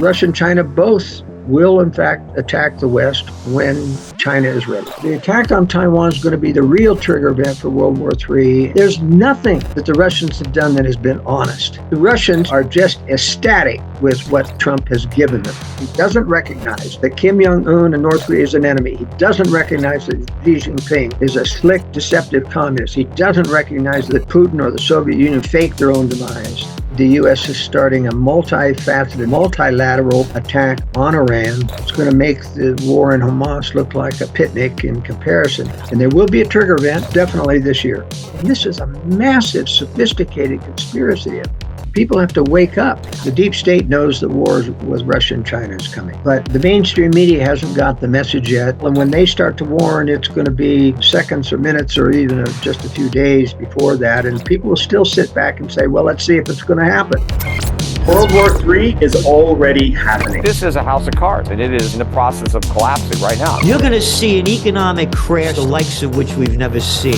Russia and China both will, in fact, attack the West when China is ready. The attack on Taiwan is going to be the real trigger event for World War III. There's nothing that the Russians have done that has been honest. The Russians are just ecstatic with what Trump has given them. He doesn't recognize that Kim Jong-un and North Korea is an enemy. He doesn't recognize that Xi Jinping is a slick, deceptive communist. He doesn't recognize that Putin or the Soviet Union faked their own demise. The U.S. is starting a multifaceted, multilateral attack on Iran. It's going to make the war in Hamas look like a picnic in comparison. And there will be a trigger event, definitely this year. And this is a massive, sophisticated conspiracy. People have to wake up. The deep state knows that war with Russia and China is coming. But the mainstream media hasn't got the message yet. And when they start to warn, it's going to be seconds or minutes or even just a few days before that. And people will still sit back and say, well, let's see if it's going to happen. World War III is already happening. This is a house of cards, and it is in the process of collapsing right now. You're going to see an economic crash, the likes of which we've never seen.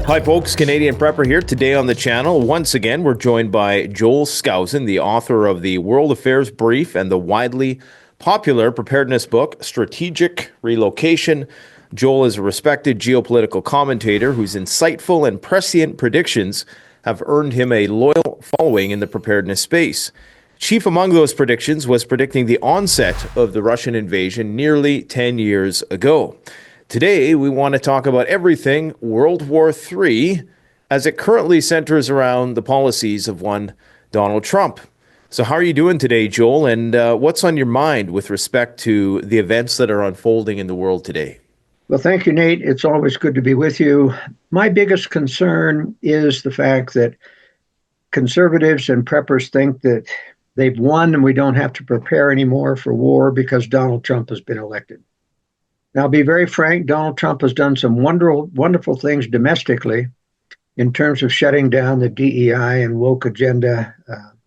Hi folks, Canadian Prepper here. Today on the channel, once again, we're joined by Joel Skousen, the author of the World Affairs Brief and the widely popular preparedness book, Strategic Relocation. Joel is a respected geopolitical commentator whose insightful and prescient predictions have earned him a loyal following in the preparedness space. Chief among those predictions was predicting the onset of the Russian invasion nearly 10 years ago. Today, we want to talk about everything World War III as it currently centers around the policies of one Donald Trump. So how are you doing today, Joel? And what's on your mind with respect to the events that are unfolding in the world today? Well, thank you, Nate. It's always good to be with you. My biggest concern is the fact that conservatives and preppers think that they've won and we don't have to prepare anymore for war because Donald Trump has been elected. Now, I'll be very frank, Donald Trump has done some wonderful things domestically in terms of shutting down the DEI and woke agenda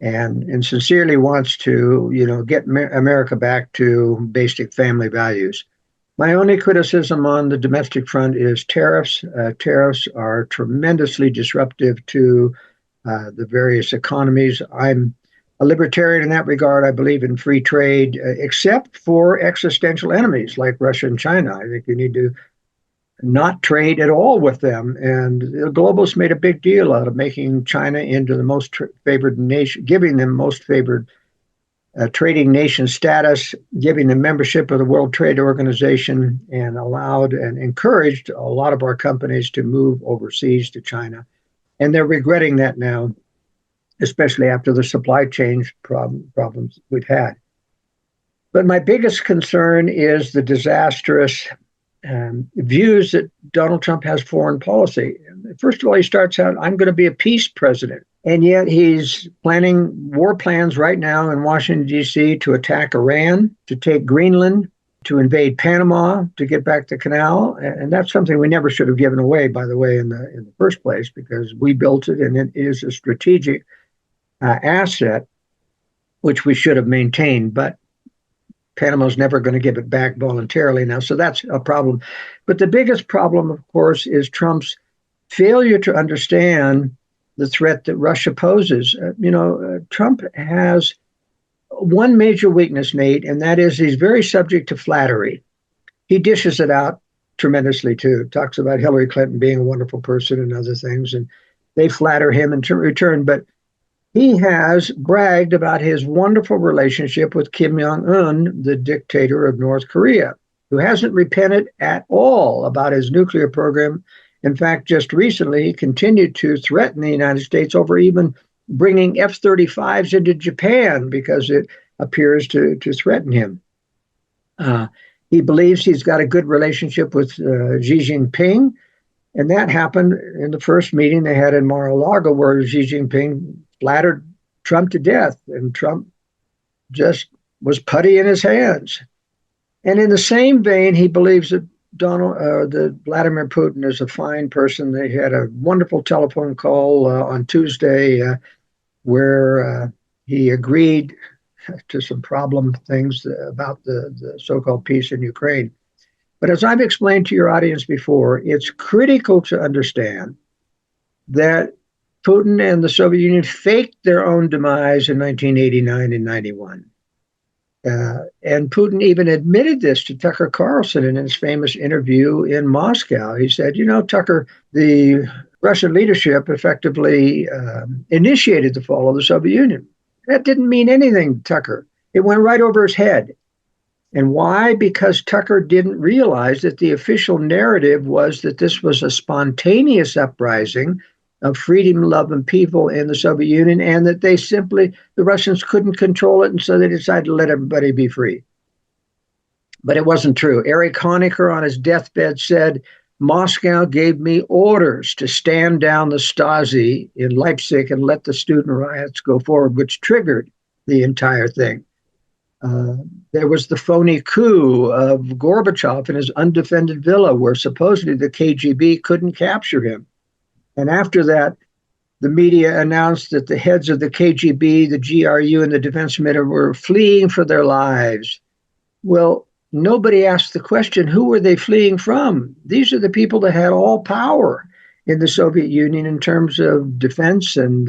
and sincerely wants to, get America back to basic family values. My only criticism on the domestic front is tariffs. Tariffs are tremendously disruptive to the various economies. I'm a libertarian in that regard. I believe in free trade, except for existential enemies like Russia and China. I think you need to not trade at all with them. And the globalists made a big deal out of making China into the most favored nation, giving them most favored trading nation status, giving them membership of the World Trade Organization, and allowed and encouraged a lot of our companies to move overseas to China. And they're regretting that now, especially after the supply chain problems we've had. But my biggest concern is the disastrous views that Donald Trump has foreign policy. First of all, he starts out, I'm going to be a peace president. And yet he's planning war plans right now in Washington, D.C. to attack Iran, to take Greenland, to invade Panama, to get back the canal. And that's something we never should have given away, by the way, in the first place, because we built it and it is a strategic asset, which we should have maintained. But Panama's never going to give it back voluntarily now. So that's a problem. But the biggest problem, of course, is Trump's failure to understand the threat that Russia poses. Trump has one major weakness, Nate, and that is he's very subject to flattery. He dishes it out tremendously, too. Talks about Hillary Clinton being a wonderful person and other things, and they flatter him in return. But he has bragged about his wonderful relationship with Kim Jong-un, the dictator of North Korea, who hasn't repented at all about his nuclear program. In fact, just recently, he continued to threaten the United States over even bringing F-35s into Japan because it appears to threaten him. He believes he's got a good relationship with Xi Jinping, and that happened in the first meeting they had in Mar-a-Lago where Xi Jinping flattered Trump to death, and Trump just was putty in his hands. And in the same vein, he believes that Vladimir Putin is a fine person. They had a wonderful telephone call on Tuesday where he agreed to some problem things about the so-called peace in Ukraine. But as I've explained to your audience before, it's critical to understand that Putin and the Soviet Union faked their own demise in 1989 and 91. And Putin even admitted this to Tucker Carlson in his famous interview in Moscow. He said, Tucker, the Russian leadership effectively initiated the fall of the Soviet Union. That didn't mean anything, Tucker. It went right over his head. And why? Because Tucker didn't realize that the official narrative was that this was a spontaneous uprising of freedom-loving people in the Soviet Union, and that the Russians couldn't control it, and so they decided to let everybody be free. But it wasn't true. Erich Honecker on his deathbed said, Moscow gave me orders to stand down the Stasi in Leipzig and let the student riots go forward, which triggered the entire thing. There was the phony coup of Gorbachev in his undefended villa, where supposedly the KGB couldn't capture him. And after that, the media announced that the heads of the KGB, the GRU, and the Defense Ministry were fleeing for their lives. Well, nobody asked the question, who were they fleeing from? These are the people that had all power in the Soviet Union in terms of defense and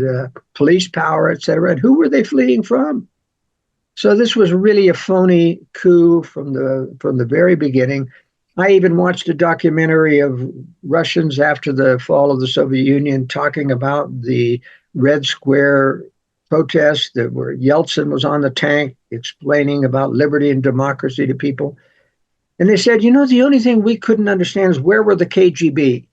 police power, et cetera. And who were they fleeing from? So this was really a phony coup from the very beginning. I even watched a documentary of Russians after the fall of the Soviet Union talking about the Red Square protests where Yeltsin was on the tank explaining about liberty and democracy to people. And they said, the only thing we couldn't understand is where were the KGB?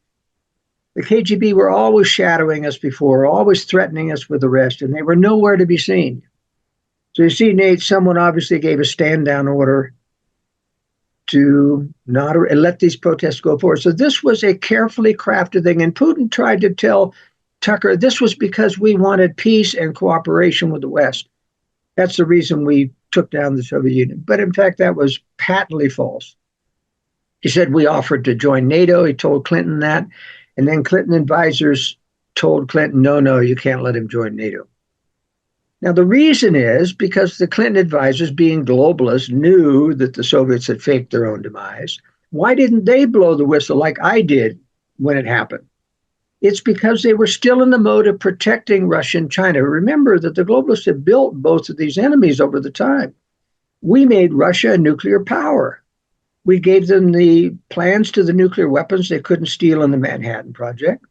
The KGB were always shadowing us before, always threatening us with arrest, and they were nowhere to be seen. So you see, Nate, someone obviously gave a stand-down order to not let these protests go forward. So this was a carefully crafted thing. And Putin tried to tell Tucker, this was because we wanted peace and cooperation with the West. That's the reason we took down the Soviet Union. But in fact, that was patently false. He said we offered to join NATO. He told Clinton that. And then Clinton advisors told Clinton, no, you can't let him join NATO. Now, the reason is because the Clinton advisors, being globalists, knew that the Soviets had faked their own demise. Why didn't they blow the whistle like I did when it happened? It's because they were still in the mode of protecting Russia and China. Remember that the globalists had built both of these enemies over the time. We made Russia a nuclear power. We gave them the plans to the nuclear weapons they couldn't steal in the Manhattan Project.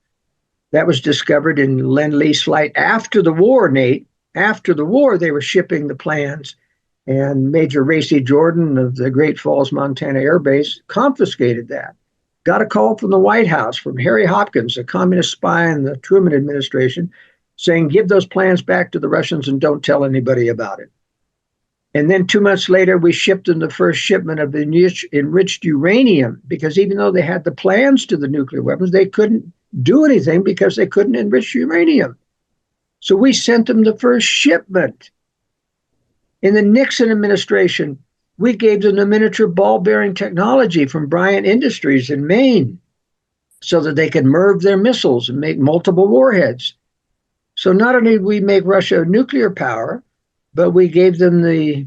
That was discovered in Lend-Lease flight after the war, Nate. After the war, they were shipping the plans, and Major Racy Jordan of the Great Falls, Montana Air Base confiscated that. Got a call from the White House from Harry Hopkins, a communist spy in the Truman administration, saying, give those plans back to the Russians and don't tell anybody about it. And then 2 months later, we shipped them the first shipment of enriched uranium, because even though they had the plans to the nuclear weapons, they couldn't do anything because they couldn't enrich uranium. So we sent them the first shipment. In the Nixon administration, we gave them the miniature ball bearing technology from Bryant Industries in Maine so that they could MIRV their missiles and make multiple warheads. So not only did we make Russia a nuclear power, but we gave them the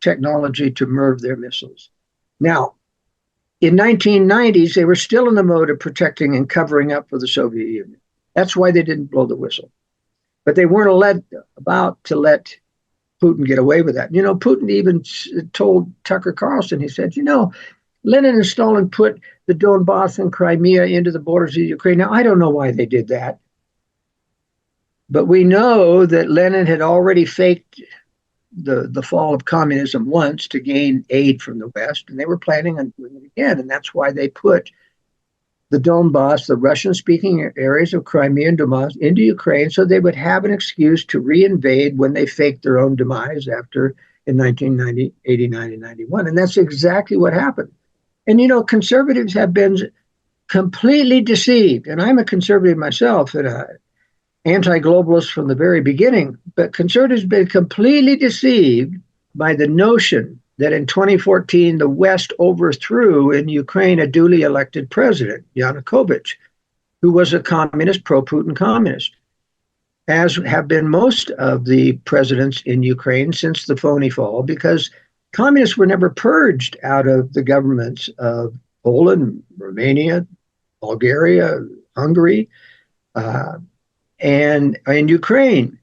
technology to MIRV their missiles. Now, in 1990s, they were still in the mode of protecting and covering up for the Soviet Union. That's why they didn't blow the whistle. But they weren't about to let Putin get away with that. Putin even told Tucker Carlson, he said, Lenin and Stalin put the Donbass and Crimea into the borders of Ukraine. Now, I don't know why they did that. But we know that Lenin had already faked the fall of communism once to gain aid from the West, and they were planning on doing it again. And that's why they put the Donbass, the Russian-speaking areas of Crimea and Donbass, into Ukraine, so they would have an excuse to reinvade when they faked their own demise in 1989 and 91. And that's exactly what happened. And, conservatives have been completely deceived. And I'm a conservative myself and an anti-globalist from the very beginning. But conservatives have been completely deceived by the notion that in 2014, the West overthrew in Ukraine a duly elected president, Yanukovych, who was a communist, pro-Putin communist, as have been most of the presidents in Ukraine since the phony fall, because communists were never purged out of the governments of Poland, Romania, Bulgaria, Hungary. and in Ukraine.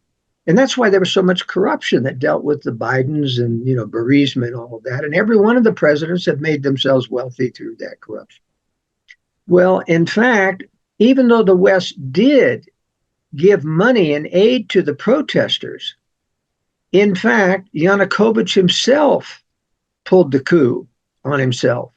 And that's why there was so much corruption that dealt with the Bidens and, Burisma and all of that. And every one of the presidents have made themselves wealthy through that corruption. Well, in fact, even though the West did give money and aid to the protesters, in fact, Yanukovych himself pulled the coup on himself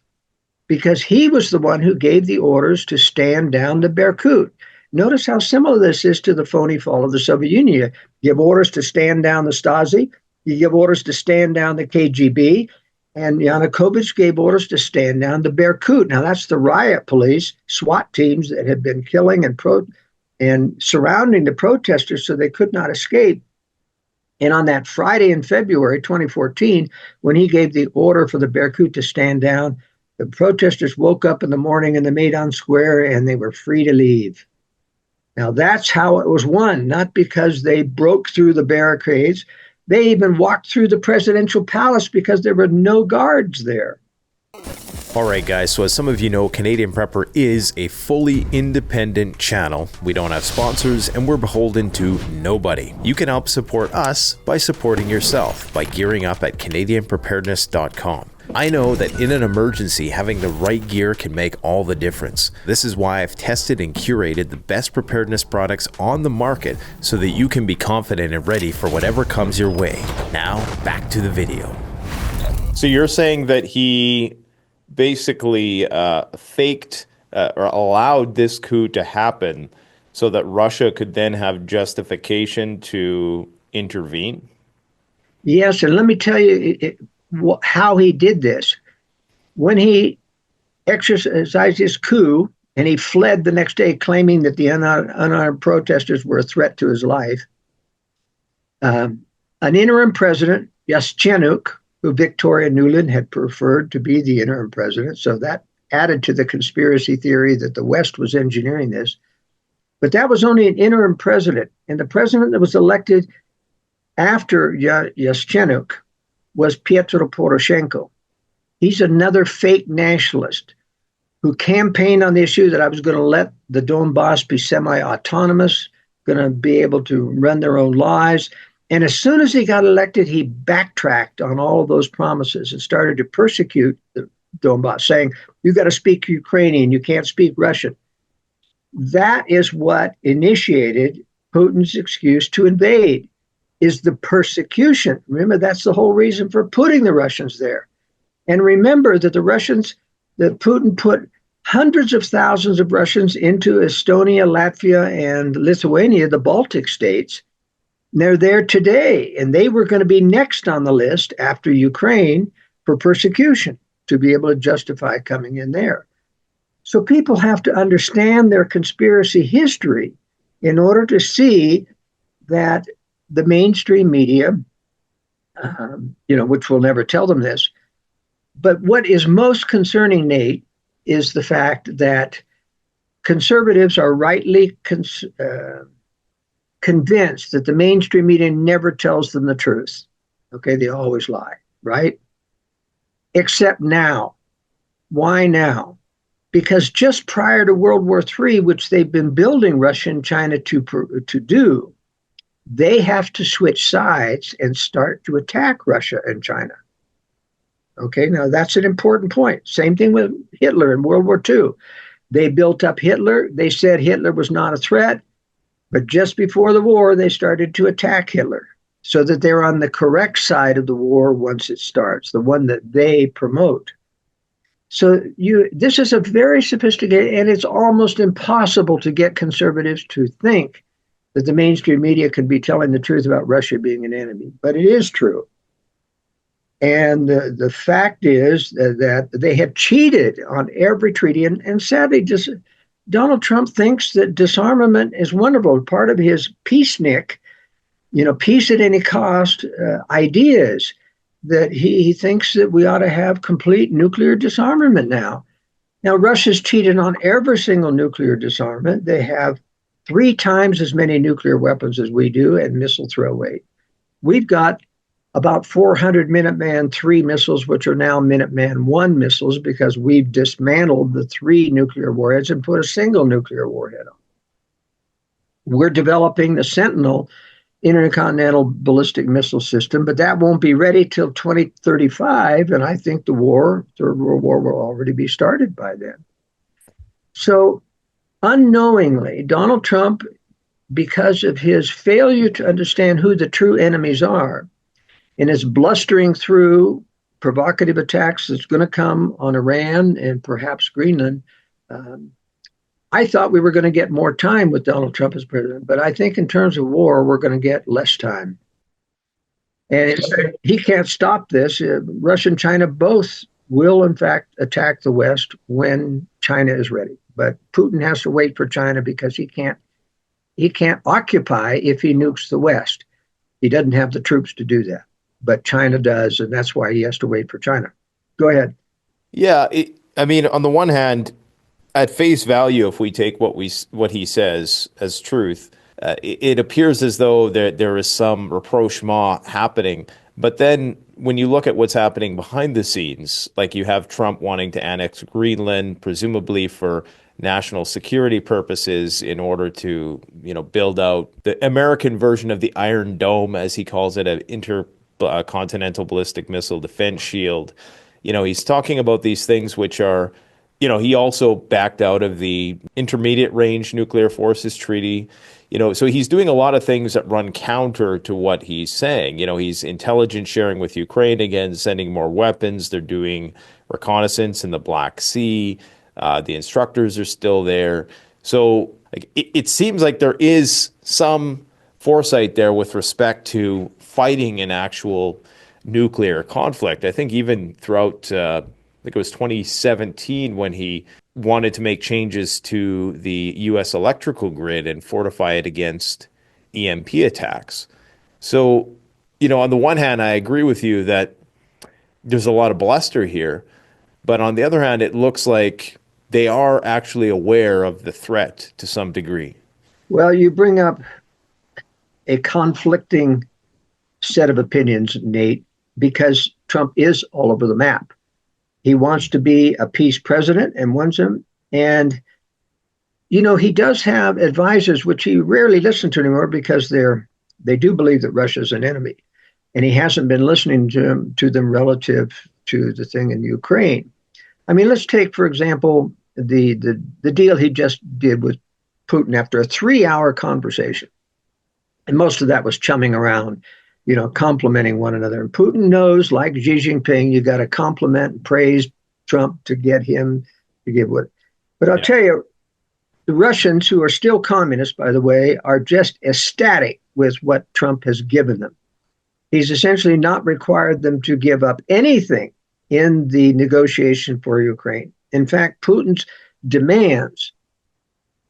because he was the one who gave the orders to stand down the Berkut. Notice how similar this is to the phony fall of the Soviet Union. You give orders to stand down the Stasi, you give orders to stand down the KGB, and Yanukovych gave orders to stand down the Berkut. Now, that's the riot police, SWAT teams that had been killing and surrounding the protesters so they could not escape. And on that Friday in February 2014, when he gave the order for the Berkut to stand down, the protesters woke up in the morning in the Maidan Square and they were free to leave. Now, that's how it was won, not because they broke through the barricades. They even walked through the presidential palace because there were no guards there. All right, guys, so as some of you know, Canadian Prepper is a fully independent channel. We don't have sponsors and we're beholden to nobody. You can help support us by supporting yourself by gearing up at CanadianPreparedness.com. I know that in an emergency, having the right gear can make all the difference. This is why I've tested and curated the best preparedness products on the market so that you can be confident and ready for whatever comes your way. Now, back to the video. So you're saying that he basically faked or allowed this coup to happen so that Russia could then have justification to intervene? Yes, and let me tell you how he did this. When he exercised his coup and he fled the next day claiming that the unarmed protesters were a threat to his life, an interim president, Yashchenuk, who Victoria Nuland had preferred to be the interim president, so that added to the conspiracy theory that the West was engineering this. But that was only an interim president, and the president that was elected after Yashchenuk was Piotr Poroshenko. He's another fake nationalist who campaigned on the issue that I was going to let the Donbass be semi-autonomous, going to be able to run their own lives. And as soon as he got elected, he backtracked on all of those promises and started to persecute the Donbass, saying, you got to speak Ukrainian, you can't speak Russian. That is what initiated Putin's excuse to invade, is the persecution. Remember, that's the whole reason for putting the Russians there. And remember that that Putin put hundreds of thousands of Russians into Estonia, Latvia, and Lithuania, the Baltic states. And they're there today, and they were going to be next on the list after Ukraine for persecution to be able to justify coming in there. So people have to understand their conspiracy history in order to see that the mainstream media, which will never tell them this, but what is most concerning, Nate, is the fact that conservatives are rightly convinced that the mainstream media never tells them the truth. Okay, they always lie, right? Except now. Why now? Because just prior to World War III, which they've been building Russia and China to do, they have to switch sides and start to attack Russia and China. Okay, now that's an important point. Same thing with Hitler in World War II. They built up Hitler. They said Hitler was not a threat. But just before the war, they started to attack Hitler so that they're on the correct side of the war once it starts, the one that they promote. So this is a very sophisticated, and it's almost impossible to get conservatives to think that the mainstream media could be telling the truth about Russia being an enemy. But it is true. And the fact is that they have cheated on every treaty. And sadly, just Donald Trump thinks that disarmament is wonderful. Part of his peacenik, peace at any cost ideas, that he thinks that we ought to have complete nuclear disarmament now. Now, Russia's cheated on every single nuclear disarmament. They have 3 times as many nuclear weapons as we do and missile throw weight. We've got about 400 Minuteman III missiles, which are now Minuteman I missiles, because we've dismantled the 3 nuclear warheads and put a single nuclear warhead on. We're developing the Sentinel intercontinental ballistic missile system, but that won't be ready till 2035. And I think the Third World War, will already be started by then. So unknowingly, Donald Trump, because of his failure to understand who the true enemies are, and is blustering through provocative attacks that's going to come on Iran and perhaps Greenland. I thought we were going to get more time with Donald Trump as president, but I think in terms of war, we're going to get less time. And he can't stop this. Russia and China both will, in fact, attack the West when China is ready. But Putin has to wait for China because he can't occupy if he nukes the West. He doesn't have the troops to do that, but China does, and that's why he has to wait for China. Go ahead. Yeah, I mean, on the one hand, at face value, if we take what he says as truth, it appears as though there is some rapprochement happening. But then when you look at what's happening behind the scenes, like you have Trump wanting to annex Greenland, presumably for national security purposes, in order to, build out the American version of the Iron Dome, as he calls it, an intercontinental ballistic missile defense shield. He's talking about these things which are, he also backed out of the Intermediate Range Nuclear Forces Treaty. So he's doing a lot of things that run counter to what he's saying. He's intelligence sharing with Ukraine again, sending more weapons. They're doing reconnaissance in the Black Sea. The instructors are still there. So it seems like there is some foresight there with respect to fighting an actual nuclear conflict. I think even throughout, I think it was 2017 when he wanted to make changes to the U.S. electrical grid and fortify it against EMP attacks. So, on the one hand, I agree with you that there's a lot of bluster here. But on the other hand, it looks like they are actually aware of the threat to some degree. Well, you bring up a conflicting set of opinions, Nate, because Trump is all over the map. He wants to be a peace president and wants him. And, he does have advisors, which he rarely listens to anymore because they do believe that Russia is an enemy. And he hasn't been listening to them relative to the thing in Ukraine. I mean, let's take, for example, the deal he just did with Putin after a 3-hour conversation. And most of that was chumming around, complimenting one another. And Putin knows, like Xi Jinping, you got to compliment and praise Trump to get him to give what. But I'll tell you, the Russians, who are still communists, by the way, are just ecstatic with what Trump has given them. He's essentially not required them to give up anything in the negotiation for Ukraine. In fact, Putin's demands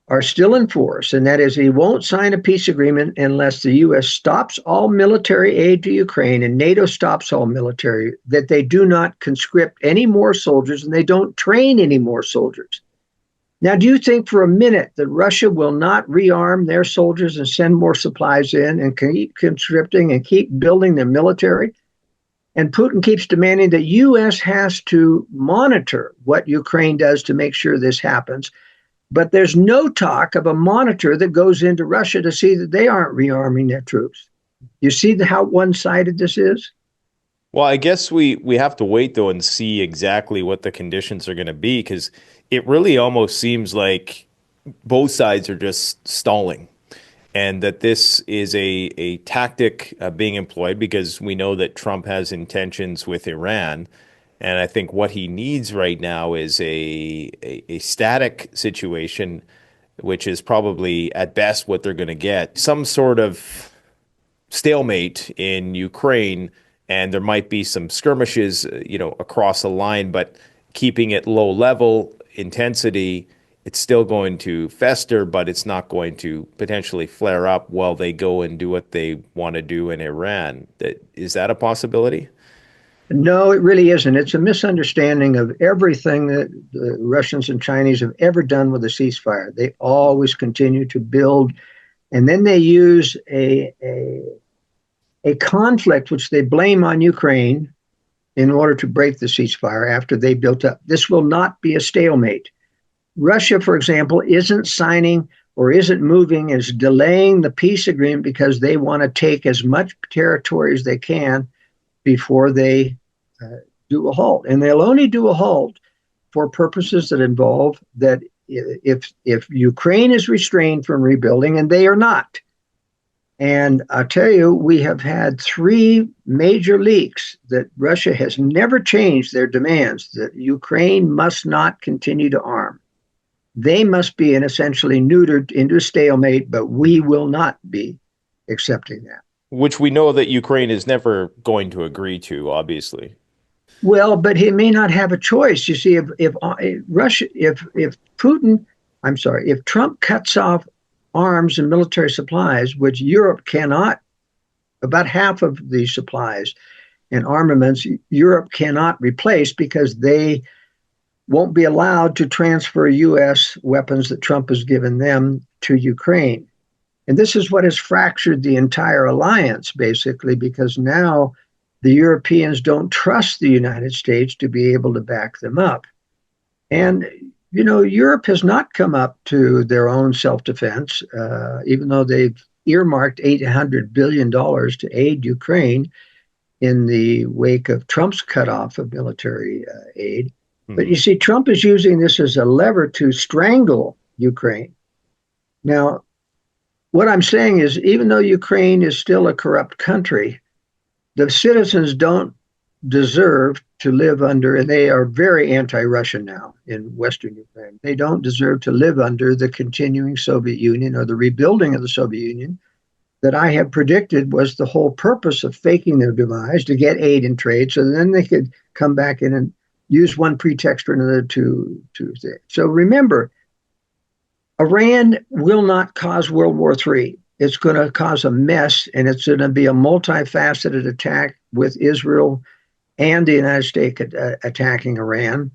are still in force, and that is he won't sign a peace agreement unless the U.S. stops all military aid to Ukraine and NATO stops all military, that they do not conscript any more soldiers and they don't train any more soldiers. Now, do you think for a minute that Russia will not rearm their soldiers and send more supplies in and keep conscripting and keep building their military? And Putin keeps demanding that U.S. has to monitor what Ukraine does to make sure this happens. But there's no talk of a monitor that goes into Russia to see that they aren't rearming their troops. You see how one-sided this is? Well, I guess we have to wait, though, and see exactly what the conditions are going to be, because it really almost seems like both sides are just stalling, and that this is a tactic being employed because we know that Trump has intentions with Iran. And I think what he needs right now is a static situation, which is probably at best what they're going to get. Some sort of stalemate in Ukraine, and there might be some skirmishes, across the line, but keeping it low level intensity. It's still going to fester, but it's not going to potentially flare up while they go and do what they want to do in Iran. Is that a possibility? No, it really isn't. It's a misunderstanding of everything that the Russians and Chinese have ever done with a ceasefire. They always continue to build, and then they use a conflict which they blame on Ukraine in order to break the ceasefire after they built up. This will not be a stalemate. Russia, for example, isn't signing or isn't moving is delaying the peace agreement because they want to take as much territory as they can before they do a halt. And they'll only do a halt for purposes that involve that if Ukraine is restrained from rebuilding, and they are not. And I'll tell you, we have had 3 major leaks that Russia has never changed their demands, that Ukraine must not continue to arm. They must be essentially neutered into a stalemate, but we will not be accepting that. Which we know that Ukraine is never going to agree to, obviously. Well, but he may not have a choice. You see, if Russia, if Putin, I'm sorry, if Trump cuts off arms and military supplies, which Europe cannot, about half of the supplies and armaments Europe cannot replace because they won't be allowed to transfer U.S. weapons that Trump has given them to Ukraine. And this is what has fractured the entire alliance, basically, because now the Europeans don't trust the United States to be able to back them up. And, you know, Europe has not come up to their own self-defense, even though they've earmarked $800 billion to aid Ukraine in the wake of Trump's cutoff of military aid. But you see, Trump is using this as a lever to strangle Ukraine. Now, what I'm saying is, even though Ukraine is still a corrupt country, the citizens don't deserve to live under, and they are very anti-Russian now in Western Ukraine. They don't deserve to live under the continuing Soviet Union or the rebuilding of the Soviet Union that I have predicted was the whole purpose of faking their demise, to get aid and trade, so then they could come back in and use one pretext or another to so remember, Iran will not cause World War III. It's going to cause a mess, and it's going to be a multifaceted attack with Israel and the United States attacking Iran.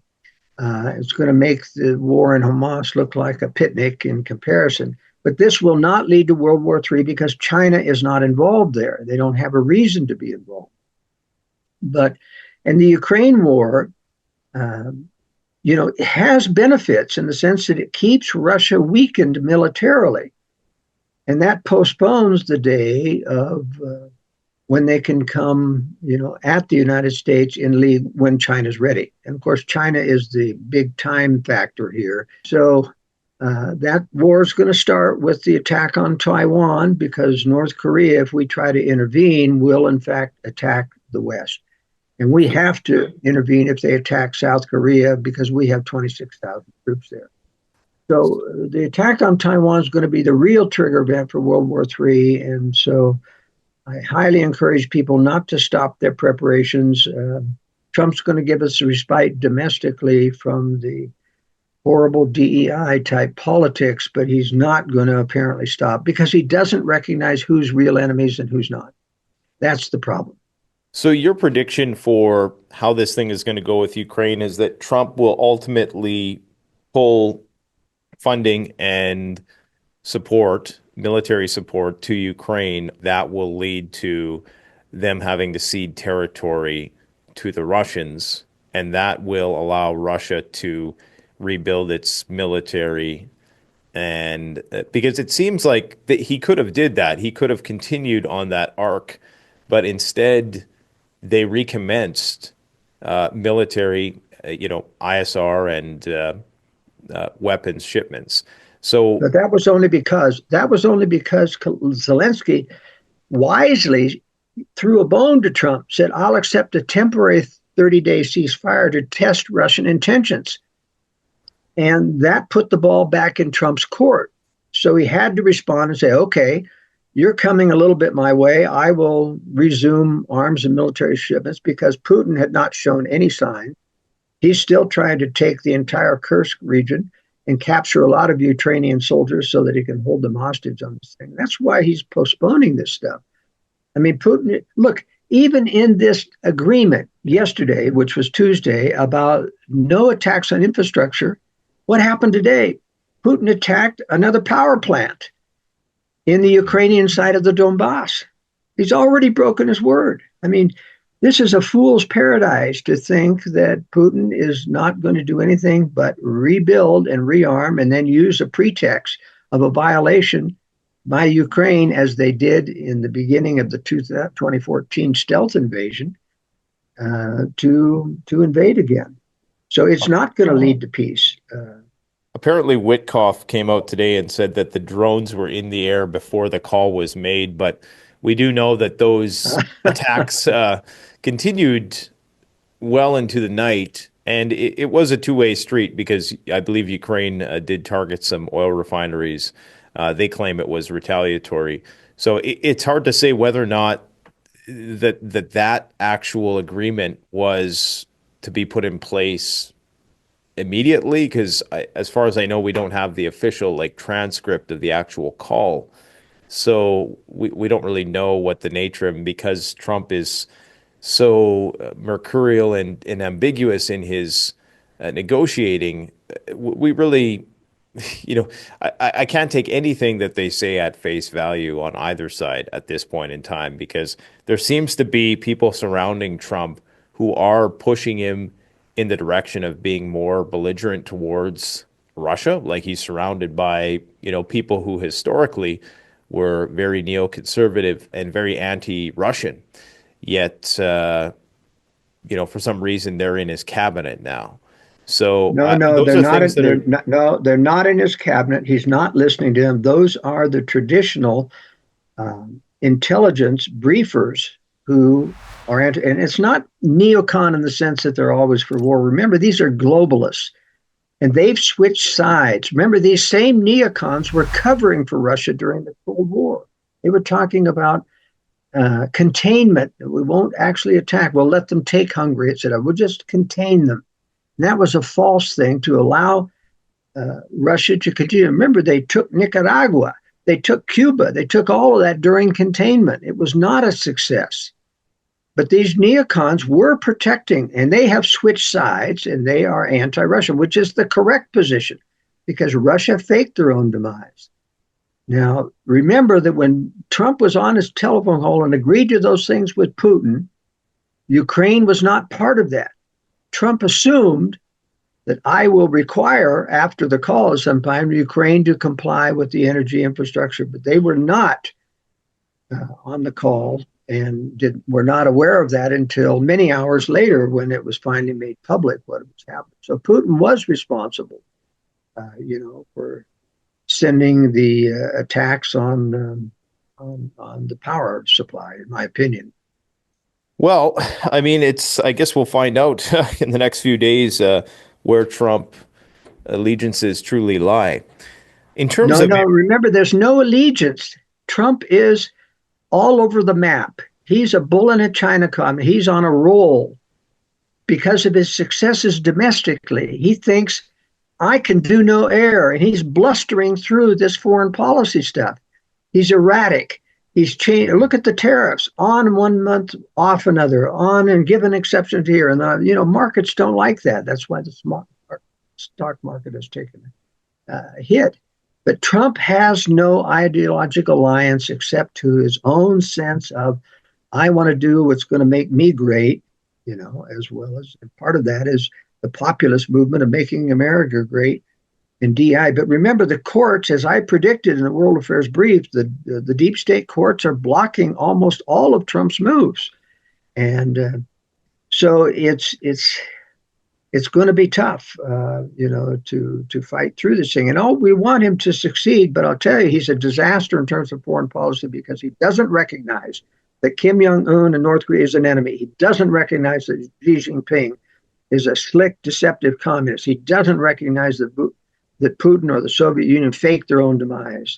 It's going to make the war in Hamas look like a picnic in comparison. But this will not lead to World War III because China is not involved there. They don't have a reason to be involved. But in the Ukraine war, you know, it has benefits in the sense that it keeps Russia weakened militarily. And that postpones the day of when they can come, you know, at the United States in league when China's ready. And of course, China is the big time factor here. So that war is going to start with the attack on Taiwan, because North Korea, if we try to intervene, will in fact attack the West. And we have to intervene if they attack South Korea, because we have 26,000 troops there. So the attack on Taiwan is going to be the real trigger event for World War III. And so I highly encourage people not to stop their preparations. Trump's going to give us a respite domestically from the horrible DEI type politics, but he's not going to apparently stop because he doesn't recognize who's real enemies and who's not. That's the problem. So your prediction for how this thing is going to go with Ukraine is that Trump will ultimately pull funding and support, military support to Ukraine that will lead to them having to cede territory to the Russians, and that will allow Russia to rebuild its military. And because it seems like that he could have did that, he could have continued on that arc, but instead they recommenced military, ISR and weapons shipments. So, but that was only because Zelensky wisely threw a bone to Trump, said, "I'll accept a temporary 30-day ceasefire to test Russian intentions." And that put the ball back in Trump's court. So he had to respond and say, "Okay, you're coming a little bit my way. I will resume arms and military shipments," because Putin had not shown any sign. He's still trying to take the entire Kursk region and capture a lot of Ukrainian soldiers so that he can hold them hostage on this thing. That's why he's postponing this stuff. I mean, Putin, look, even in this agreement yesterday, which was Tuesday, about no attacks on infrastructure, what happened today? Putin attacked another power plant in the Ukrainian side of the Donbass. He's already broken his word. I mean, this is a fool's paradise to think that Putin is not going to do anything but rebuild and rearm and then use a pretext. of a violation by Ukraine, as they did in the beginning of the 2014 stealth invasion, to invade again. So it's not going to lead to peace. Apparently, Witkoff came out today and said that the drones were in the air before the call was made, but we do know that those attacks continued well into the night, and it was a two-way street because I believe Ukraine did target some oil refineries. They claim it was retaliatory. So it's hard to say whether or not that actual agreement was to be put in place immediately, because as far as I know, we don't have the official like transcript of the actual call. So we don't really know what the nature of, because Trump is so mercurial and ambiguous in his negotiating, we really, you know, I can't take anything that they say at face value on either side at this point in time, because there seems to be people surrounding Trump who are pushing him in the direction of being more belligerent towards Russia. Like he's surrounded by, people who historically were very neoconservative and very anti-Russian. Yet, for some reason, they're in his cabinet now. So No, those they're are not. things that They're are. not, no, they're not in his cabinet. He's not listening to them. Those are the traditional intelligence briefers who are and it's not neocon in the sense that they're always for war. Remember, these are globalists, and they've switched sides. Remember, these same neocons were covering for Russia during the Cold War. They were talking about containment. We won't actually attack. We'll let them take Hungary, etc. We'll just contain them. And that was a false thing to allow Russia to continue. Remember, they took Nicaragua, they took Cuba, they took all of that during containment. It was not a success. But these neocons were protecting, and they have switched sides, and they are anti-Russian, which is the correct position, because Russia faked their own demise. Now, remember that when Trump was on his telephone call and agreed to those things with Putin, Ukraine was not part of that. Trump assumed that I will require, after the call sometime, Ukraine to comply with the energy infrastructure, but they were not on the call and were not aware of that until many hours later when it was finally made public what was happening. So Putin was responsible, for sending the attacks on the power supply, in my opinion. Well, I mean, I guess we'll find out in the next few days where Trump allegiances truly lie. In terms No, of, no, remember, there's no allegiance. Trump is all over the map. He's a bull in a china cabinet. He's on a roll because of his successes domestically. He thinks I can do no error, and he's blustering through this foreign policy stuff. He's erratic. He's changed. Look at the tariffs, on 1 month, off another, on and given exceptions here. And markets don't like that. That's why the stock market has taken a hit. But Trump has no ideological alliance except to his own sense of, I want to do what's going to make me great, as well as, and part of that is the populist movement of making America great in DI. But remember, the courts, as I predicted in the World Affairs Brief, the deep state courts are blocking almost all of Trump's moves. And so it's going to be tough, to fight through this thing. And we want him to succeed, but I'll tell you, he's a disaster in terms of foreign policy because he doesn't recognize that Kim Jong-un and North Korea is an enemy. He doesn't recognize that Xi Jinping is a slick, deceptive communist. He doesn't recognize that Putin or the Soviet Union faked their own demise.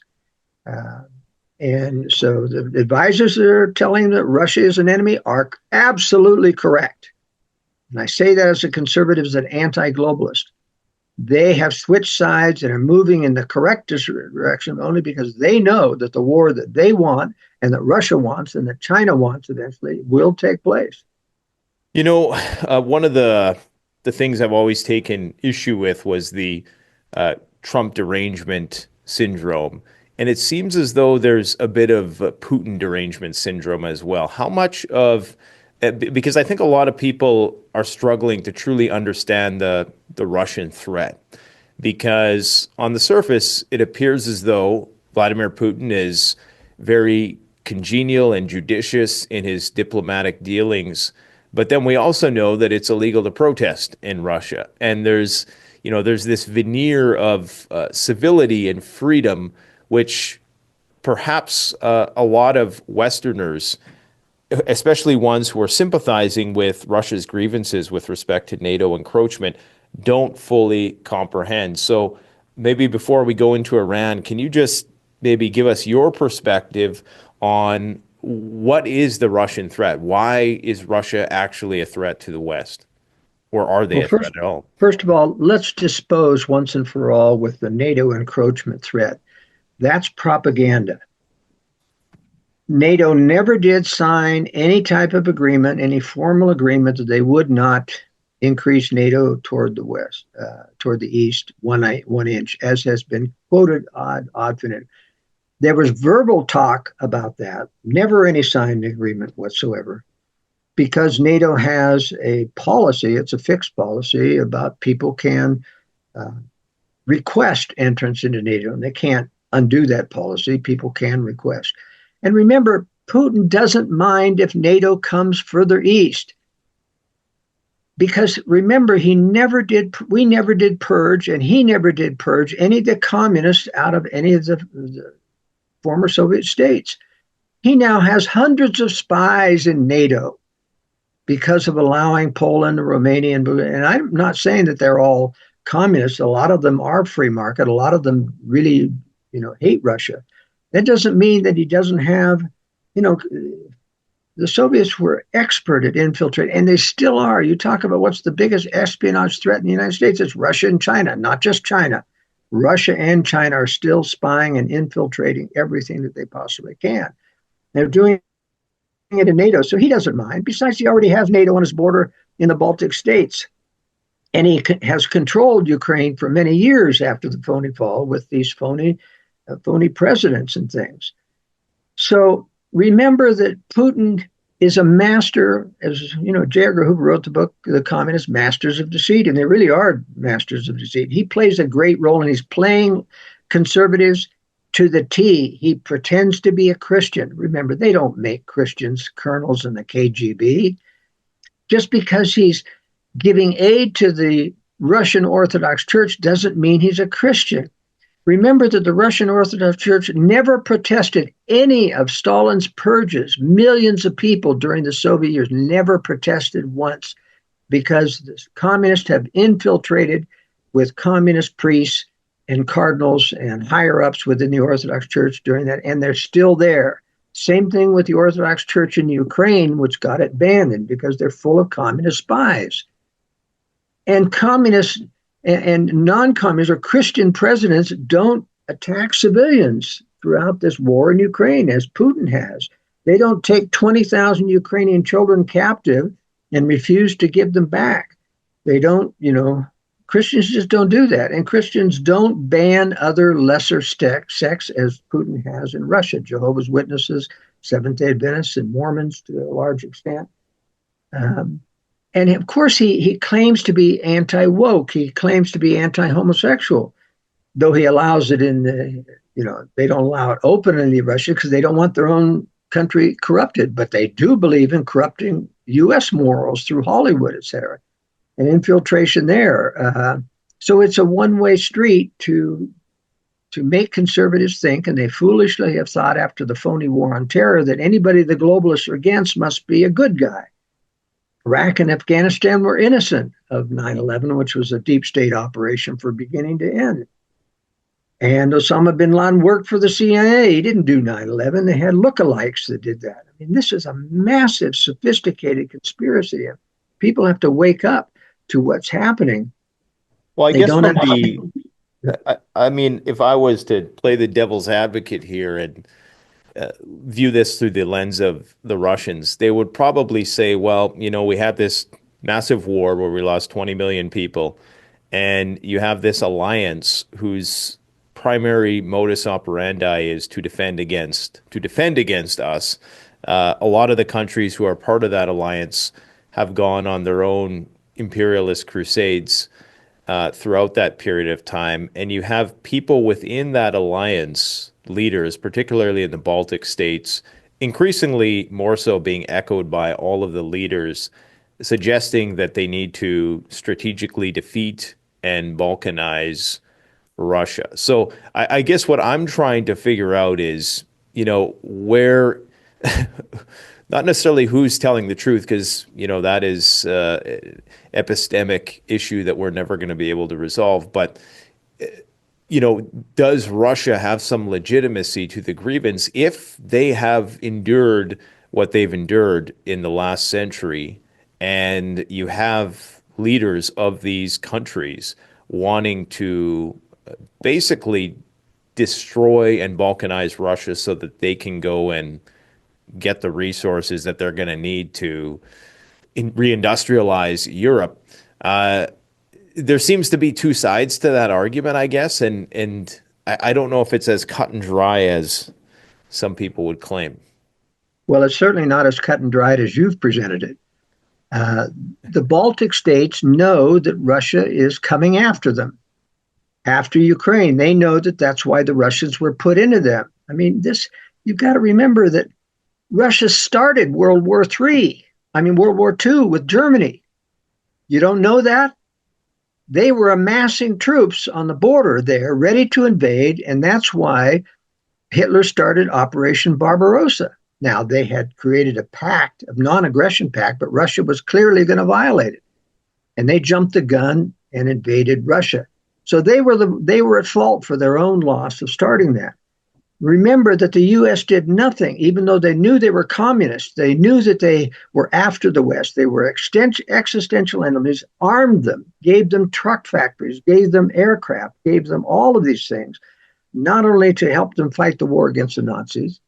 And so the advisors that are telling him that Russia is an enemy are absolutely correct. And I say that as a conservative, as an anti-globalist. They have switched sides and are moving in the correct direction only because they know that the war that they want and that Russia wants and that China wants eventually will take place. One of the things I've always taken issue with was the Trump derangement syndrome. And it seems as though there's a bit of Putin derangement syndrome as well. How much of, because I think a lot of people are struggling to truly understand the Russian threat. because on the surface, it appears as though Vladimir Putin is very congenial and judicious in his diplomatic dealings. But then we also know that it's illegal to protest in Russia. And there's this veneer of civility and freedom, which perhaps a lot of Westerners, especially ones who are sympathizing with Russia's grievances with respect to NATO encroachment, don't fully comprehend. So maybe before we go into Iran, can you just maybe give us your perspective on what is the Russian threat? Why is Russia actually a threat to the West? Or are they Well, a threat at all? first of all, let's dispose once and for all with the NATO encroachment threat. That's propaganda. NATO never did sign any type of agreement, any formal agreement that they would not increase NATO toward the west, toward the east, 1 inch, as has been quoted ad infinitum. There was verbal talk about that, never any signed agreement whatsoever, because NATO has a policy, it's a fixed policy about people can request entrance into NATO, and they can't undo that policy. People can request. And remember, Putin doesn't mind if NATO comes further east. Because remember, we never did purge, and he never did purge any of the communists out of any of the former Soviet states. He now has hundreds of spies in NATO because of allowing Poland, Romania, and I'm not saying that they're all communists. A lot of them are free market. A lot of them really, hate Russia. That doesn't mean that he doesn't have, the Soviets were expert at infiltrating, and they still are. You talk about what's the biggest espionage threat in the United States, it's Russia and China, not just China. Russia and China are still spying and infiltrating everything that they possibly can. They're doing it in NATO, so he doesn't mind. Besides, he already has NATO on his border in the Baltic states. And he has controlled Ukraine for many years after the phony fall with these phony presidents and things. So remember that Putin is a master, as J. Edgar Hoover wrote the book, The Communist Masters of Deceit, and they really are masters of deceit. He plays a great role, and he's playing conservatives to the T. He pretends to be a Christian. Remember, they don't make Christians colonels in the KGB. Just because he's giving aid to the Russian Orthodox Church doesn't mean he's a Christian. Remember that the Russian Orthodox Church never protested any of Stalin's purges. Millions of people during the Soviet years never protested once because the communists have infiltrated with communist priests and cardinals and higher ups within the Orthodox Church during that, and they're still there. Same thing with the Orthodox Church in Ukraine, which got it banned because they're full of communist spies. And communists and non-communist or Christian presidents don't attack civilians throughout this war in Ukraine, as Putin has. They don't take 20,000 Ukrainian children captive and refuse to give them back. They don't, Christians just don't do that. And Christians don't ban other lesser sects, as Putin has in Russia, Jehovah's Witnesses, Seventh-day Adventists, and Mormons to a large extent. And of course, he claims to be anti-woke. He claims to be anti-homosexual, though he allows it in the, they don't allow it openly in Russia because they don't want their own country corrupted. But they do believe in corrupting U.S. morals through Hollywood, et cetera, and infiltration there. So it's a one-way street to make conservatives think, and they foolishly have thought after the phony war on terror that anybody the globalists are against must be a good guy. Iraq and Afghanistan were innocent of 9/11, which was a deep state operation from beginning to end. And Osama bin Laden worked for the CIA. He didn't do 9/11. They had lookalikes that did that. I mean, this is a massive, sophisticated conspiracy. People have to wake up to what's happening. Well, I guess if I was to play the devil's advocate here and view this through the lens of the Russians, they would probably say, well, we had this massive war where we lost 20 million people, and you have this alliance whose primary modus operandi is to defend against us. A lot of the countries who are part of that alliance have gone on their own imperialist crusades. throughout that period of time. And you have people within that alliance, leaders, particularly in the Baltic states, increasingly more so being echoed by all of the leaders, suggesting that they need to strategically defeat and balkanize Russia. So I guess what I'm trying to figure out is, where, not necessarily who's telling the truth, because, that is epistemic issue that we're never going to be able to resolve. But, does Russia have some legitimacy to the grievance if they have endured what they've endured in the last century, and you have leaders of these countries wanting to basically destroy and balkanize Russia so that they can go and get the resources that they're going to need to reindustrialize Europe? There seems to be two sides to that argument, I guess, and I don't know if it's as cut and dry as some people would claim. Well, it's certainly not as cut and dried as you've presented it. The Baltic states know that Russia is coming after them. After Ukraine, they know that that's why the Russians were put into them. I mean, you've got to remember that Russia started World War II with Germany. You don't know that? They were amassing troops on the border there, ready to invade, and that's why Hitler started Operation Barbarossa. Now, they had created a pact, a non-aggression pact, but Russia was clearly going to violate it. And they jumped the gun and invaded Russia. So they were at fault for their own loss of starting that. Remember that the U.S. did nothing, even though they knew they were communists. They knew that they were after the West. They were existential enemies, armed them, gave them truck factories, gave them aircraft, gave them all of these things, not only to help them fight the war against the Nazis,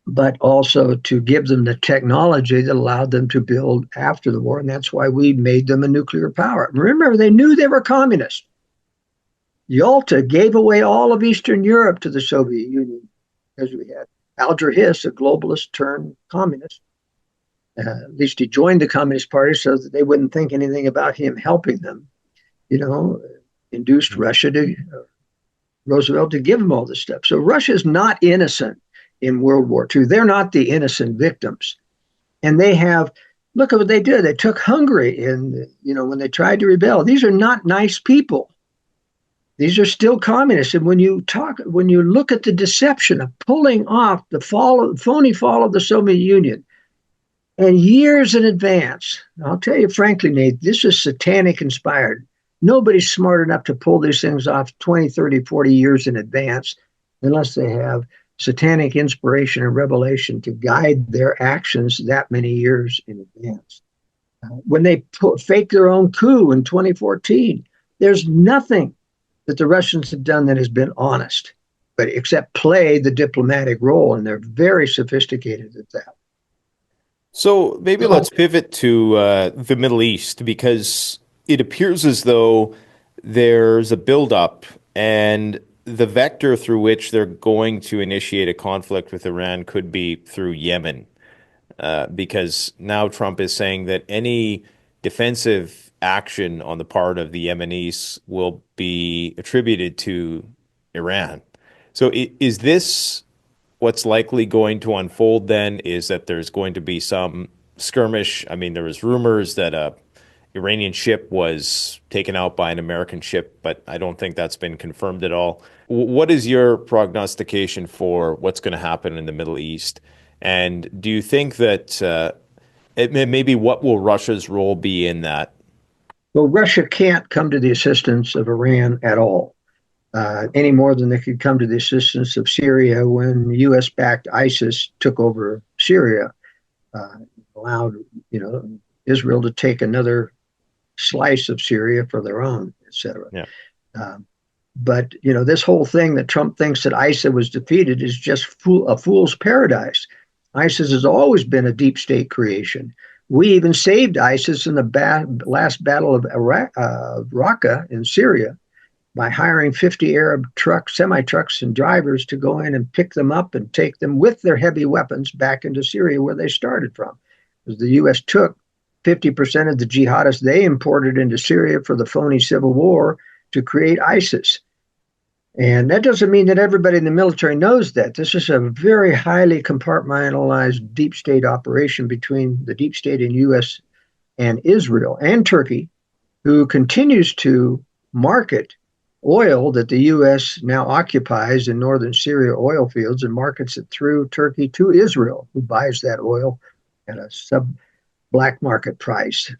but also to give them the technology that allowed them to build after the war. And that's why we made them a nuclear power. Remember, they knew they were communists. Yalta gave away all of Eastern Europe to the Soviet Union, because we had Alger Hiss, a globalist turned communist. At least he joined the Communist Party so that they wouldn't think anything about him helping them. Induced Roosevelt to give him all this stuff. So Russia's not innocent in World War II. They're not the innocent victims. And look at what they did. They took Hungary when they tried to rebel. These are not nice people. These are still communists. And when you look at the deception of pulling off the phony fall of the Soviet Union, and years in advance, I'll tell you frankly, Nate, this is satanic inspired. Nobody's smart enough to pull these things off 20, 30, 40 years in advance, unless they have satanic inspiration and revelation to guide their actions that many years in advance. When they faked their own coup in 2014, there's nothing that the Russians have done that has been honest, but except play the diplomatic role, and they're very sophisticated at that. So maybe let's pivot to the Middle East, because it appears as though there's a buildup, and the vector through which they're going to initiate a conflict with Iran could be through Yemen, because now Trump is saying that any defensive action on the part of the Yemenis will be attributed to Iran. So is this what's likely going to unfold then? Is that there's going to be some skirmish? I mean, there was rumors that a Iranian ship was taken out by an American ship, but I don't think that's been confirmed at all. What is your prognostication for what's going to happen in the Middle East? And do you think that maybe what will Russia's role be in that? Well, Russia can't come to the assistance of Iran at all, any more than they could come to the assistance of Syria when U.S.-backed ISIS took over Syria, allowed Israel to take another slice of Syria for their own, etc. Yeah. But this whole thing that Trump thinks that ISIS was defeated is just a fool's paradise. ISIS has always been a deep state creation. We even saved ISIS in the last battle of Raqqa in Syria by hiring 50 Arab semi-trucks and drivers to go in and pick them up and take them with their heavy weapons back into Syria where they started from. Because the U.S. took 50% of the jihadists they imported into Syria for the phony civil war to create ISIS. And that doesn't mean that everybody in the military knows that. This is a very highly compartmentalized deep state operation between the deep state in U.S. and Israel and Turkey, who continues to market oil that the U.S. now occupies in northern Syria oil fields and markets it through Turkey to Israel, who buys that oil at a black market price.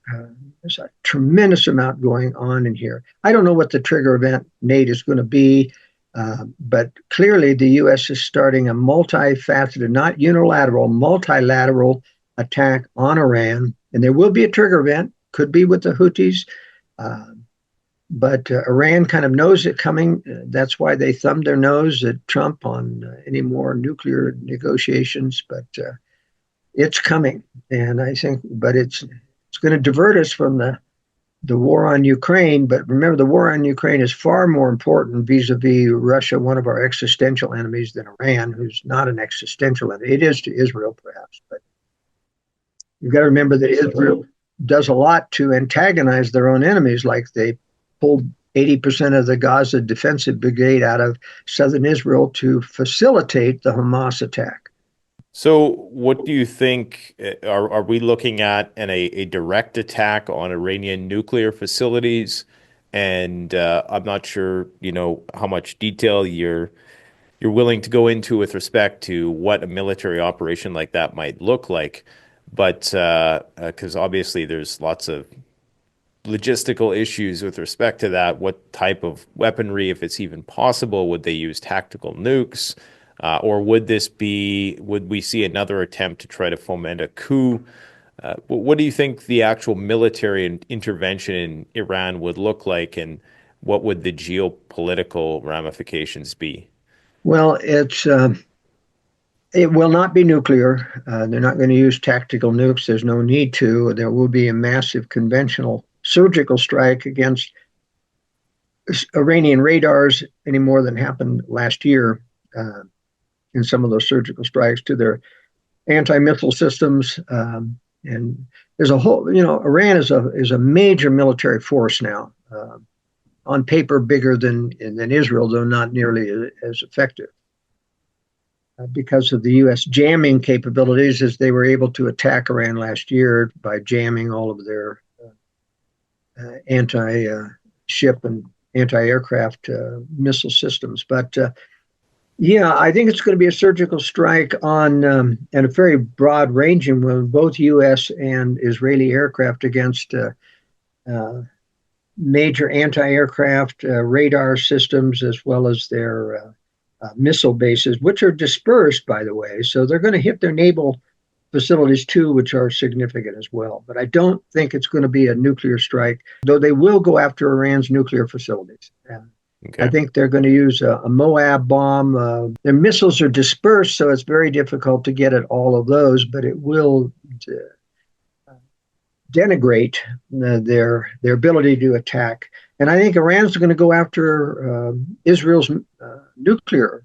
There's a tremendous amount going on in here. I don't know what the trigger event, Nate, is going to be, but clearly the U.S. is starting a multifaceted, not unilateral, multilateral attack on Iran. And there will be a trigger event, could be with the Houthis, but Iran kind of knows it coming. That's why they thumbed their nose at Trump on any more nuclear negotiations. But it's coming, and I think, but it's going to divert us from the war on Ukraine. But remember, the war on Ukraine is far more important vis-a-vis Russia, one of our existential enemies, than Iran, who's not an existential enemy. It is to Israel, perhaps, but you've got to remember that Israel does a lot to antagonize their own enemies, like they pulled 80% of the Gaza defensive brigade out of southern Israel to facilitate the Hamas attack. So what do you think, are we looking at a direct attack on Iranian nuclear facilities? And I'm not sure, how much detail you're willing to go into with respect to what a military operation like that might look like. But because obviously there's lots of logistical issues with respect to that. What type of weaponry, if it's even possible, would they use tactical nukes? Or would we see another attempt to try to foment a coup? What do you think the actual military intervention in Iran would look like, and what would the geopolitical ramifications be? Well, it will not be nuclear. They're not going to use tactical nukes. There's no need to. There will be a massive conventional surgical strike against Iranian radars, any more than happened last year in some of those surgical strikes to their anti-missile systems. And there's a whole, Iran is a major military force now. On paper, bigger than Israel, though not nearly as effective. Because of the U.S. jamming capabilities, as they were able to attack Iran last year by jamming all of their anti-ship and anti-aircraft missile systems. But yeah, I think it's going to be a surgical strike on and a very broad-ranging one, both U.S. and Israeli aircraft against major anti-aircraft radar systems, as well as their missile bases, which are dispersed, by the way. So they're going to hit their naval facilities too, which are significant as well. But I don't think it's going to be a nuclear strike, though they will go after Iran's nuclear facilities. Okay. I think they're going to use a Moab bomb. Their missiles are dispersed, so it's very difficult to get at all of those, but it will denigrate their ability to attack. And I think Iran's going to go after Israel's nuclear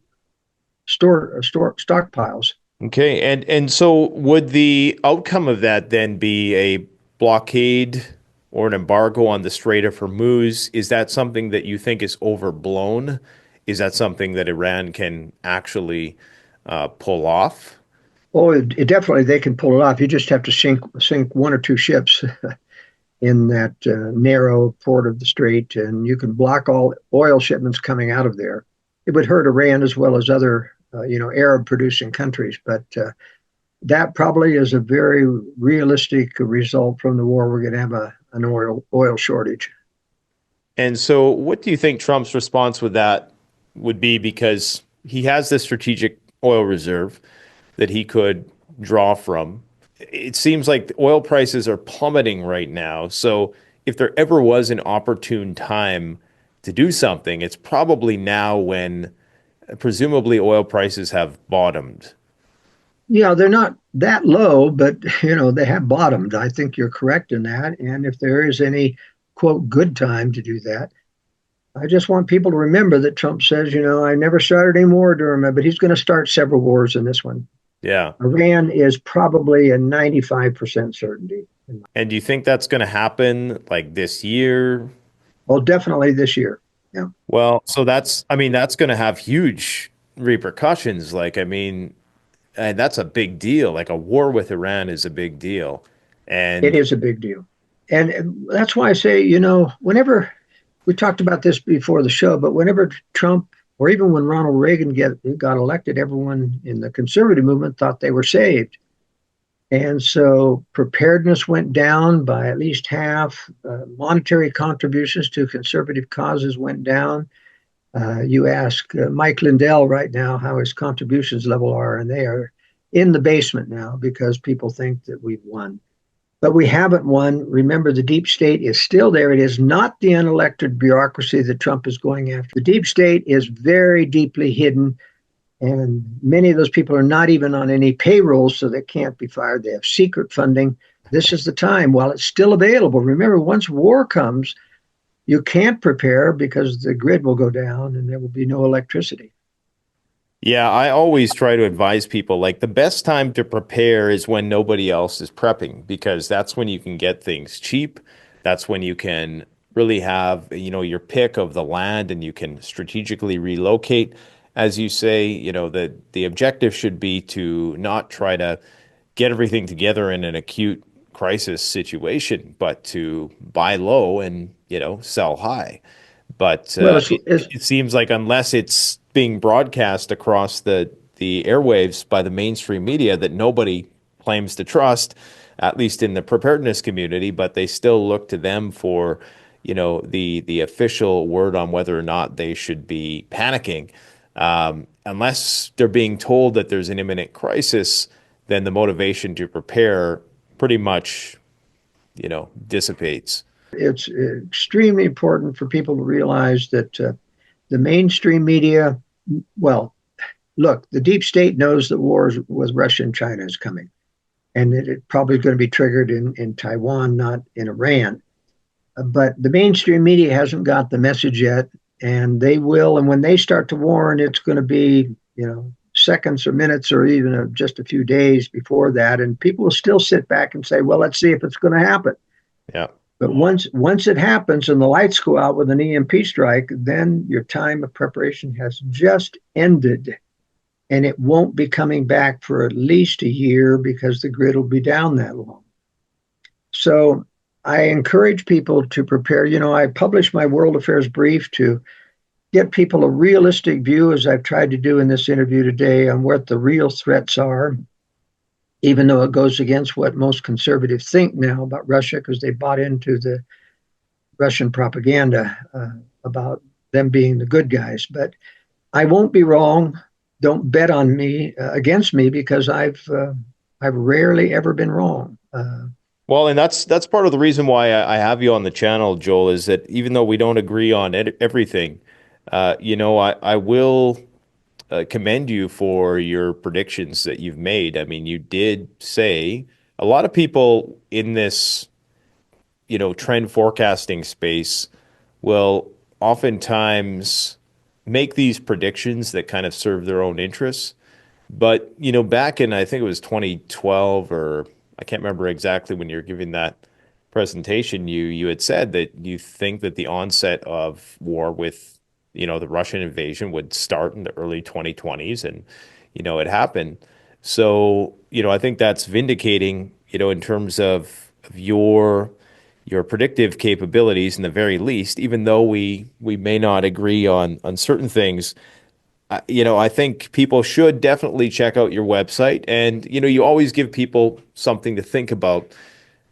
stockpiles. Okay, and so would the outcome of that then be a blockade or an embargo on the Strait of Hormuz? Is that something that you think is overblown? Is that something that Iran can actually pull off? Oh, it definitely, they can pull it off. You just have to sink one or two ships in that narrow port of the strait, and you can block all oil shipments coming out of there. It would hurt Iran as well as other, Arab-producing countries, but that probably is a very realistic result from the war. We're going to have an oil shortage. And so what do you think Trump's response with that would be? Because he has this strategic oil reserve that he could draw from. It seems like the oil prices are plummeting right now. So if there ever was an opportune time to do something, it's probably now, when presumably oil prices have bottomed. Yeah, they're not that low, but they have bottomed. I think you're correct in that. And if there is any, quote, good time to do that, I just want people to remember that Trump says, I never started any war during my, but he's going to start several wars in this one. Yeah. Iran is probably a 95% certainty. And do you think that's going to happen like this year? Well, definitely this year. Yeah, Well, so I mean, that's going to have huge repercussions. Like, I mean, and that's a big deal. Like a war with Iran is a big deal. it And is a big deal. And that's why I say, whenever we talked about this before the show, but whenever Trump or even when Ronald Reagan got elected, everyone in the conservative movement thought they were saved. And so preparedness went down by at least half. Monetary contributions to conservative causes went down. You ask Mike Lindell right now how his contributions level are, and they are in the basement now because people think that we've won. But we haven't won. Remember, the deep state is still there. It is not the unelected bureaucracy that Trump is going after. The deep state is very deeply hidden, and many of those people are not even on any payroll, so they can't be fired. They have secret funding. This is the time while it's still available. Remember, once war comes, you can't prepare because the grid will go down and there will be no electricity. yeah, I always try to advise people like the best time to prepare is when nobody else is prepping because that's when you can get things cheap. That's when you can really have, your pick of the land and you can strategically relocate. As you say, the objective should be to not try to get everything together in an acute crisis situation, but to buy low and, sell high. But Well, it's it seems like unless it's being broadcast across the airwaves by the mainstream media that nobody claims to trust, at least in the preparedness community, but they still look to them for, the official word on whether or not they should be panicking. Unless they're being told that there's an imminent crisis, then the motivation to prepare pretty much, dissipates. it's extremely important for people to realize that the mainstream media, well, look, the deep state knows that wars with Russia and China is coming, and it's probably going to be triggered in Taiwan, not in Iran. But the mainstream media hasn't got the message yet, and they will. And when they start to warn, it's going to be, seconds or minutes or even just a few days before that. And people will still sit back and say, well, let's see if it's going to happen. Yeah. But once it happens and the lights go out with an EMP strike, then your time of preparation has just ended. And it won't be coming back for at least a year because the grid will be down that long. So I encourage people to prepare. I published my World Affairs Brief to get people a realistic view, as I've tried to do in this interview today, on what the real threats are, even though it goes against what most conservatives think now about Russia because they bought into the Russian propaganda about them being the good guys. But I won't be wrong. Don't bet on me against me because I've rarely ever been wrong. Well, and that's part of the reason why I have you on the channel, Joel, is that even though we don't agree on everything, I will commend you for your predictions that you've made. I mean, you did say a lot of people in this, trend forecasting space will oftentimes make these predictions that kind of serve their own interests. But, back in, I think it was 2012 or I can't remember exactly when you're giving that presentation, you had said that you think that the onset of war with, the Russian invasion would start in the early 2020s and, it happened. So, I think that's vindicating, in terms of your predictive capabilities in the very least, even though we may not agree on certain things. I think people should definitely check out your website. And, you always give people something to think about.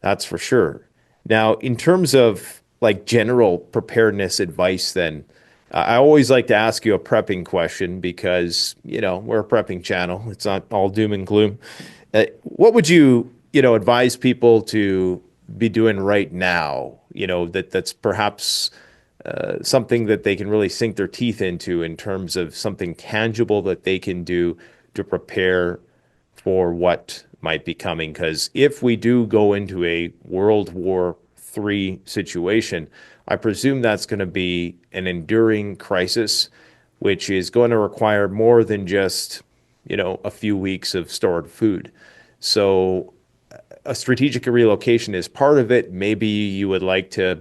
That's for sure. Now, in terms of like general preparedness advice, then I always like to ask you a prepping question because, we're a prepping channel. It's not all doom and gloom. What would you, advise people to be doing right now? That's perhaps something that they can really sink their teeth into in terms of something tangible that they can do to prepare for what might be coming. Because if we do go into a World War III situation, I presume that's going to be an enduring crisis, which is going to require more than just, a few weeks of stored food. So a strategic relocation is part of it. Maybe you would like to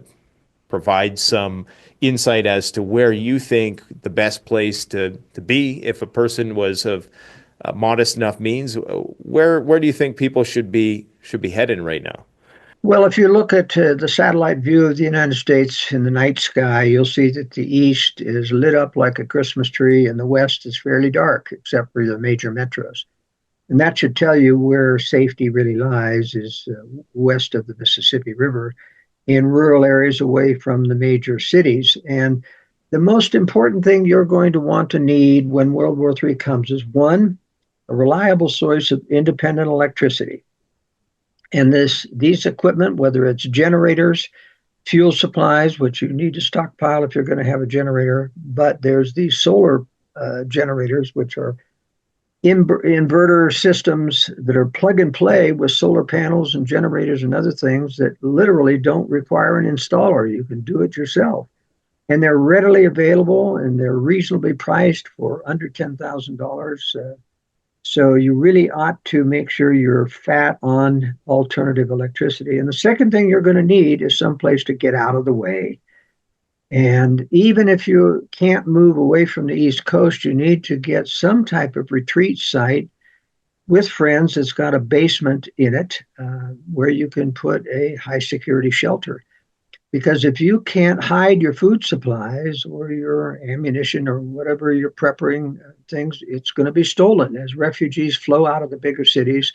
provide some insight as to where you think the best place to be if a person was of modest enough means. Where do you think people should be heading right now? Well, if you look at the satellite view of the United States in the night sky, you'll see that the east is lit up like a Christmas tree and the west is fairly dark, except for the major metros. And that should tell you where safety really lies, is west of the Mississippi River in rural areas away from the major cities. And the most important thing you're going to want to need when World War III comes is one, a reliable source of independent electricity. And these equipment, whether it's generators, fuel supplies, which you need to stockpile if you're going to have a generator, but there's these solar generators, which are inverter systems that are plug and play with solar panels and generators and other things that literally don't require an installer. You can do it yourself. And they're readily available and they're reasonably priced for under $10,000. So you really ought to make sure you're fat on alternative electricity. And the second thing you're going to need is someplace to get out of the way. And even if you can't move away from the East Coast, you need to get some type of retreat site with friends that's got a basement in it where you can put a high security shelter. Because if you can't hide your food supplies or your ammunition or whatever you're preparing things, it's going to be stolen as refugees flow out of the bigger cities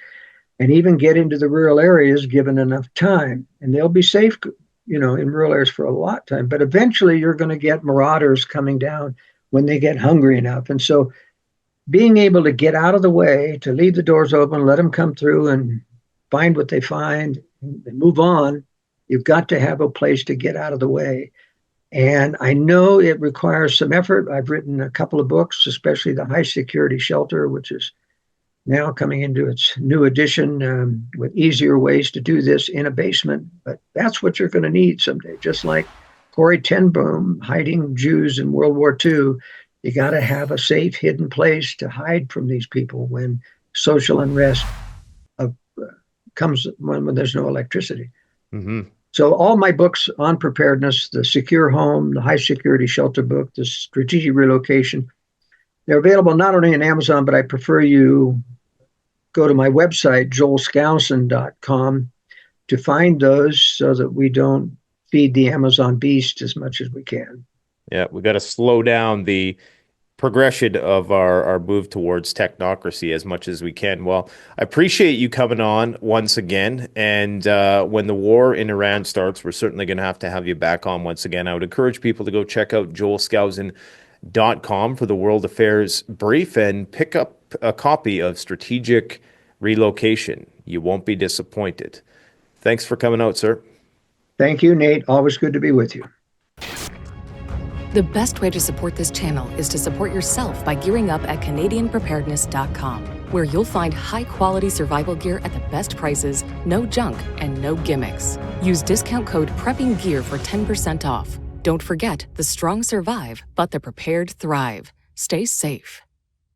and even get into the rural areas given enough time. And they'll be safe, in rural areas for a lot of time. But eventually you're going to get marauders coming down when they get hungry enough. And so being able to get out of the way, to leave the doors open, let them come through and find what they find and move on. You've got to have a place to get out of the way. And I know it requires some effort. I've written a couple of books, especially The High Security Shelter, which is now coming into its new edition with easier ways to do this in a basement. But that's what you're going to need someday. Just like Corrie ten Boom hiding Jews in World War II, you got to have a safe, hidden place to hide from these people when social unrest comes when there's no electricity. Mm-hmm. So all my books on preparedness, the Secure Home, the High Security Shelter book, the Strategic Relocation, they're available not only on Amazon, but I prefer you go to my website, joelskousen.com, to find those so that we don't feed the Amazon beast as much as we can. Yeah, we got to slow down the progression of our move towards technocracy as much as we can. Well, I appreciate you coming on once again. And when the war in Iran starts, we're certainly going to have you back on once again. I would encourage people to go check out joelskousen.com for the World Affairs Brief and pick up a copy of Strategic Relocation. You won't be disappointed. Thanks for coming out, sir. Thank you, Nate. Always good to be with you. The best way to support this channel is to support yourself by gearing up at CanadianPreparedness.com, where you'll find high-quality survival gear at the best prices, no junk, and no gimmicks. Use discount code PREPPINGGEAR for 10% off. Don't forget, the strong survive, but the prepared thrive. Stay safe.